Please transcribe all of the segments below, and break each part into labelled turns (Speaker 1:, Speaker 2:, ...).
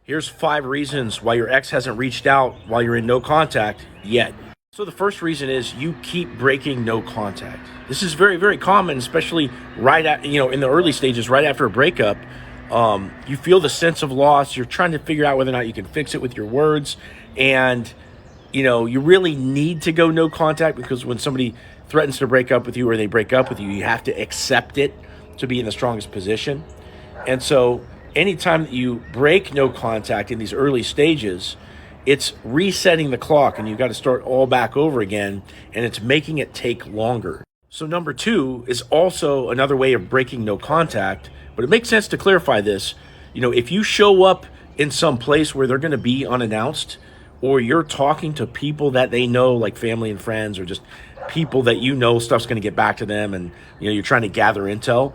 Speaker 1: Here's 5 reasons why your ex hasn't reached out while you're in no contact yet. So the first reason is you keep breaking no contact. This is very, very common, especially right at, in the early stages, right after a breakup. You feel the sense of loss. You're trying to figure out whether or not you can fix it with your words. And, you really need to go no contact, because when somebody threatens to break up with you or they break up with you, you have to accept it to be in the strongest position. And so anytime that you break no contact in these early stages, it's resetting the clock, and you've got to start all back over again, and it's making it take longer. So number 2 is also another way of breaking no contact, but it makes sense to clarify this. If you show up in some place where they're going to be unannounced, or you're talking to people that they know, like family and friends, or just people that stuff's going to get back to them, and you're trying to gather intel,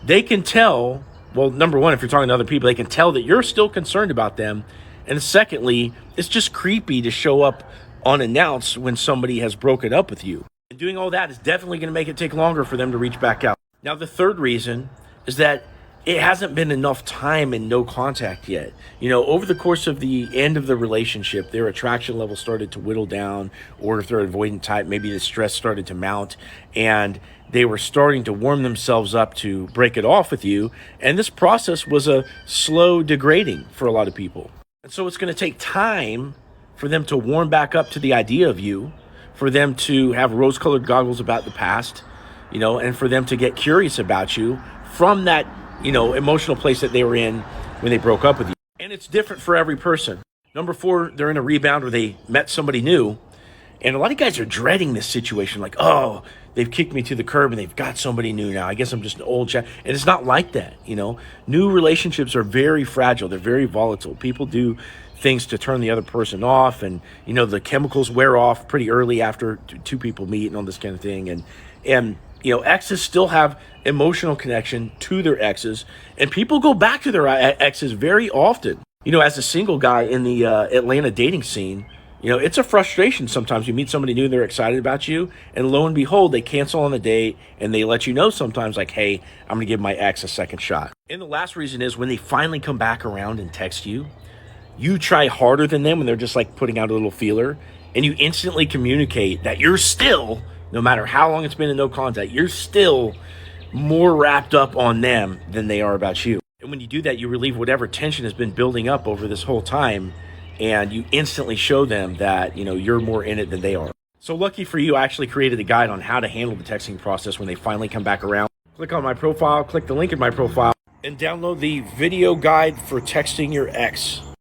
Speaker 1: they can tell. Well, number 1, if you're talking to other people, they can tell that you're still concerned about them. And secondly, it's just creepy to show up unannounced when somebody has broken up with you. And doing all that is definitely going to make it take longer for them to reach back out. Now, the third reason is that it hasn't been enough time in no contact yet. Over the course of the end of the relationship, their attraction level started to whittle down, or if they're avoidant type, maybe the stress started to mount, and they were starting to warm themselves up to break it off with you. And this process was a slow degrading for a lot of people. And so it's going to take time for them to warm back up to the idea of you, for them to have rose-colored goggles about the past, and for them to get curious about you from that emotional place that they were in when they broke up with you. And it's different for every person. Number 4, they're in a rebound where they met somebody new. And a lot of guys are dreading this situation, like, oh, they've kicked me to the curb and they've got somebody new now. I guess I'm just an old chap. And it's not like that, New relationships are very fragile. They're very volatile. People do things to turn the other person off. And, the chemicals wear off pretty early after 2 people meet and all this kind of thing. And exes still have emotional connection to their exes. And people go back to their exes very often. As a single guy in the Atlanta dating scene, it's a frustration sometimes. You meet somebody new, they're excited about you, and lo and behold, they cancel on the date, and they let you know sometimes, like, hey, I'm going to give my ex a second shot. And the last reason is when they finally come back around and text you, you try harder than them when they're just like putting out a little feeler, and you instantly communicate that you're still, no matter how long it's been in no contact, you're still more wrapped up on them than they are about you. And when you do that, you relieve whatever tension has been building up over this whole time, and you instantly show them that, you're more in it than they are. So lucky for you, I actually created a guide on how to handle the texting process when they finally come back around. Click on my profile, click the link in my profile, and download the video guide for texting your ex.